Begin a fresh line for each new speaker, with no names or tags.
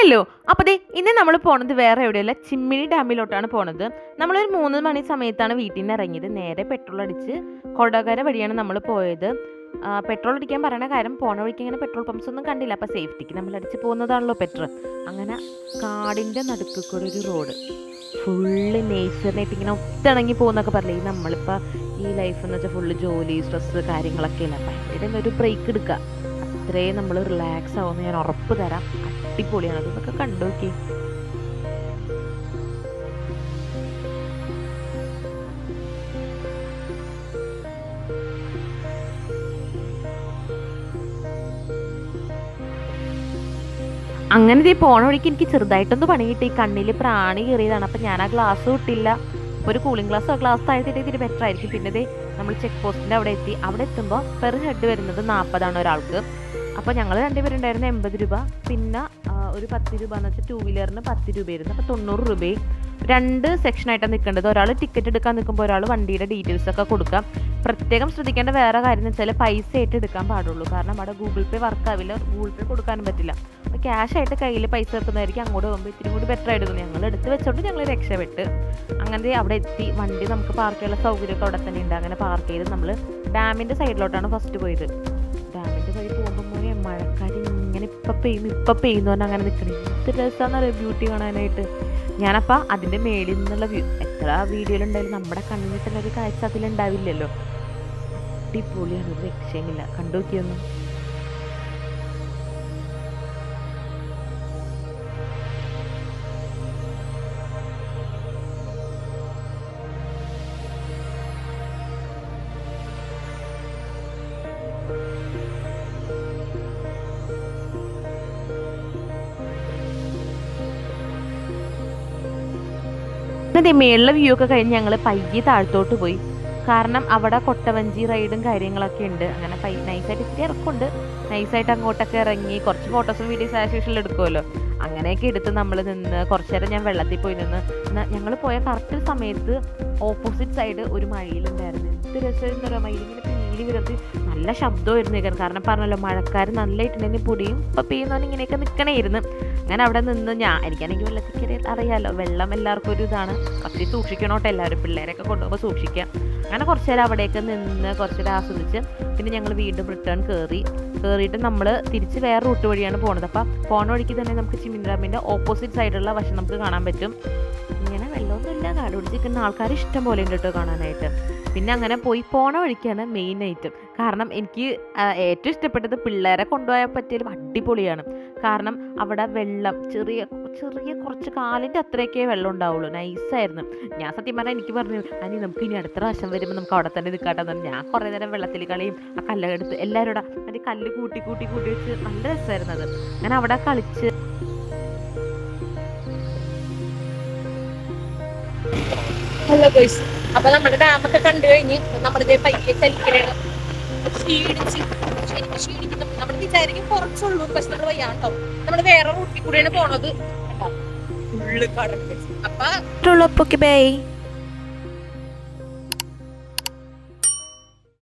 Hello. അപ്പോൾ ദേ ഇന്ന് നമ്മൾ പോണത് വേറെ എവിടെയല്ല, ചിമ്മിനി ഡാമിലോട്ടാണ് പോണത്. നമ്മളൊരു 3 മണി സമയത്താണ് വീട്ടിൽ നിന്ന് ഇറങ്ങിയത്. നേരെ പെട്രോൾ അടിച്ച് കൊടകര വഴിയാണ് നമ്മൾ പോയത്. പെട്രോൾ അടിക്കാൻ പറയണ കാര്യം, പോണ വഴിക്ക് ഇങ്ങനെ പെട്രോൾ പമ്പ്സ് ഒന്നും കണ്ടില്ല. അപ്പോൾ സേഫ്റ്റിക്ക് നമ്മൾ അടിച്ച് പോകുന്നതാണല്ലോ പെട്രോൾ. അങ്ങനെ കാടിൻ്റെ നടുക്ക് കൂടെ ഒരു റോഡ് ഫുള്ള് നേച്ചറിനായിട്ട് ഇങ്ങനെ ഒത്തിണങ്ങി പോകുന്നൊക്കെ പറഞ്ഞില്ലേ. നമ്മളിപ്പോൾ ഈ ലൈഫ് എന്ന് വെച്ചാൽ ഫുള്ള് ജോലി സ്ട്രെസ്സ് കാര്യങ്ങളൊക്കെ അല്ല. അപ്പം അതിൻ്റെ ഒരു ബ്രേക്ക് എടുക്കുക, അത്രയും നമ്മൾ റിലാക്സ് ആവുമെന്ന് ഞാൻ ഉറപ്പ് തരാം. അടിപൊളിയാണ്, അതൊക്കെ കണ്ടു നോക്കി. അങ്ങനെ ഇതേ പോണ വഴിക്ക് എനിക്ക് ചെറുതായിട്ടൊന്ന് പണി കിട്ടി. കണ്ണിൽ പ്രാണി കയറിയതാണ്. അപ്പം ഞാൻ ആ ഗ്ലാസ് ഇട്ടില്ല. ഒരു കൂളിംഗ് ഗ്ലാസ്സോ ഗ്ലാസ് താഴ്ത്തിയിട്ട് ഇത്തിരി ബെറ്റർ ആയിരിക്കും. പിന്നെ ഇതേ നമ്മൾ ചെക്ക് പോസ്റ്റിൻ്റെ അവിടെ എത്തി. അവിടെ എത്തുമ്പോൾ പെർ ഹെഡ് വരുന്നത് 40 ഒരാൾക്ക്. അപ്പോൾ ഞങ്ങൾ രണ്ടുപേരുണ്ടായിരുന്നു 80 രൂപ. പിന്നെ ഒരു 10 രൂപ എന്ന് വെച്ചാൽ 2 വീലറിന് 10 രൂപയായിരുന്നു. അപ്പോൾ 90 രൂപയും. 2 സെക്ഷനായിട്ടാണ് നിൽക്കേണ്ടത്. ഒരാൾ ടിക്കറ്റ് എടുക്കാൻ നിൽക്കുമ്പോൾ ഒരാൾ വണ്ടിയുടെ ഡീറ്റെയിൽസ് ഒക്കെ കൊടുക്കാം. പ്രത്യേകം ശ്രദ്ധിക്കേണ്ട വേറെ കാര്യം എന്ന് വെച്ചാൽ പൈസ ആയിട്ട് എടുക്കാൻ പാടുള്ളൂ. കാരണം അവിടെ ഗൂഗിൾ പേ വർക്ക് ആവില്ല, ഗൂഗിൾ പേ കൊടുക്കാനും പറ്റില്ല. അപ്പോൾ ക്യാഷ് ആയിട്ട് കയ്യിൽ പൈസ വെക്കുന്നതായിരിക്കും അങ്ങോട്ട് പോകുമ്പോൾ ഇത്തിരി കൂടി ബെറ്റർ ആയിട്ട് തോന്നി. ഞങ്ങൾ എടുത്ത് വെച്ചോണ്ട് ഞങ്ങൾ രക്ഷപ്പെട്ട് അങ്ങനെ അവിടെ എത്തി. വണ്ടി നമുക്ക് പാർക്ക് ചെയ്യാനുള്ള സൗകര്യമൊക്കെ അവിടെ തന്നെ ഉണ്ട്. അങ്ങനെ പാർക്ക് ചെയ്ത് നമ്മൾ ഡാമിൻ്റെ സൈഡിലോട്ടാണ് ഫസ്റ്റ് പോയത്. ഡാമിൻ്റെ സൈഡിൽ പോകുമ്പോൾ മഴക്കാരി ഇങ്ങനെ ഇപ്പം പെയ്യുന്നു പറഞ്ഞാൽ അങ്ങനെ നിൽക്കണേ. എന്ത് രസമാണെന്നറിയാം ബ്യൂട്ടി കാണാനായിട്ട്. ഞാനപ്പോൾ അതിൻ്റെ മേളിൽ നിന്നുള്ള വ്യൂ എത്ര വീഡിയോയിലുണ്ടായാലും നമ്മുടെ കണ്ണിന് തന്നെ ഒരു കാഴ്ച അതിലുണ്ടാവില്ലല്ലോ. അടിപൊളിയാണ്, ഒരു രക്ഷയുമില്ല. കണ്ടു നോക്കിയൊന്നും. അതേ മേളിലെ വ്യൂ ഒക്കെ കഴിഞ്ഞ് ഞങ്ങൾ പയ്യെ താഴത്തോട്ട് പോയി. കാരണം അവിടെ കൊട്ടവഞ്ചി റൈഡും കാര്യങ്ങളൊക്കെ ഉണ്ട്. അങ്ങനെ നൈസായിട്ട് ഇത്തിരി ഇറക്കുണ്ട്. നൈസായിട്ട് അങ്ങോട്ടൊക്കെ ഇറങ്ങി കുറച്ച് ഫോട്ടോസും വീഡിയോസ് ആസ് യൂഷ്വൽ എടുക്കുമല്ലോ. അങ്ങനെയൊക്കെ എടുത്ത് നമ്മൾ നിന്ന് കുറച്ച് നേരം ഞാൻ വെള്ളത്തിൽ പോയി നിന്ന്. ഞങ്ങൾ പോയ കറക്റ്റ് സമയത്ത് ഓപ്പോസിറ്റ് സൈഡ് ഒരു മയിലുണ്ടായിരുന്നു. എന്ത് രസമായിരുന്നു മയിലിങ്ങനെ പീലി വിരത്തി നല്ല ശബ്ദമായിരുന്നു. കാരണം പറഞ്ഞല്ലോ മഴക്കാർ നല്ലതായിട്ടുണ്ടെങ്കിൽ പൊടിയും ഇപ്പം പെയ്യുന്നവന് ഇങ്ങനെയൊക്കെ നിൽക്കണമായിരുന്നു. അങ്ങനെ അവിടെ നിന്ന് എനിക്കാണെങ്കിൽ വെള്ളത്തിൽ കയറി അറിയാമല്ലോ, വെള്ളം എല്ലാവർക്കും ഒരു ഇതാണ്. പക്ഷേ സൂക്ഷിക്കണോട്ടെ എല്ലാവരും, പിള്ളേരൊക്കെ കൊണ്ടുപോകുമ്പോൾ സൂക്ഷിക്കുക. അങ്ങനെ കുറച്ച് നേരം അവിടെയൊക്കെ നിന്ന് കുറച്ച് നേരം ആസ്വദിച്ച് പിന്നെ ഞങ്ങൾ വീണ്ടും റിട്ടേൺ കയറിയിട്ട് നമ്മൾ തിരിച്ച് വേറെ റൂട്ട് വഴിയാണ് പോണത്. അപ്പം പോണ വഴിക്ക് തന്നെ നമുക്ക് ചിമ്മിനി ഡാമിൻ്റെ ഓപ്പോസിറ്റ് സൈഡുള്ള വശം നമുക്ക് കാണാൻ പറ്റും. ഇങ്ങനെ വെള്ളമൊന്നുമില്ല, കാട് പിടിച്ചിരിക്കുന്ന ആൾക്കാർ ഇഷ്ടം പോലെ ഉണ്ട് കേട്ടോ കാണാനായിട്ട്. പിന്നെ അങ്ങനെ പോണ വഴിക്കാണ് മെയിൻ ഐറ്റം. കാരണം എനിക്ക് ഏറ്റവും ഇഷ്ടപ്പെട്ടത് പിള്ളേരെ കൊണ്ടുപോയാൽ പറ്റിയാലും അടിപൊളിയാണ്. കാരണം അവിടെ വെള്ളം ചെറിയ കുറച്ച് കാലിൻ്റെ അത്രയൊക്കെ വെള്ളം ഉണ്ടാവുള്ളൂ. നൈസായിരുന്നു. ഞാൻ സത്യം പറഞ്ഞാൽ എനിക്ക് പറഞ്ഞു അനി നമുക്ക് ഇനി അടുത്ത പ്രാവശ്യം വരുമ്പോൾ നമുക്ക് അവിടെ തന്നെ നിൽക്കാട്ടെന്ന് പറഞ്ഞു. ഞാൻ കുറേ നേരം വെള്ളത്തിൽ കളിയും ആ കല്ലെടുത്ത് എല്ലാവരും കൂടെ കല്ല് കൂട്ടി വെച്ച് നല്ല രസമായിരുന്നു അത്. ഞാൻ അവിടെ കളിച്ച്
ഹലോ ഗൈസ്, അപ്പൊ നമ്മുടെ ഡാമൊക്കെ കണ്ടു കഴിഞ്ഞ് നമ്മളിതേ പയ്യെ ചലിക്കലാണ്. ക്ഷീണിക്കുന്നു. നമ്മൾ വിചാരിക്കും കുറച്ചുള്ളൂ, പക്ഷെ നമ്മൾ വയ്യാണ്ടോ. നമ്മൾ വേറെ റൂട്ടിൽ കൂടെയാണ് പോണത്. ഫുള്ള് കടൽ. അപ്പൊ
ബൈ.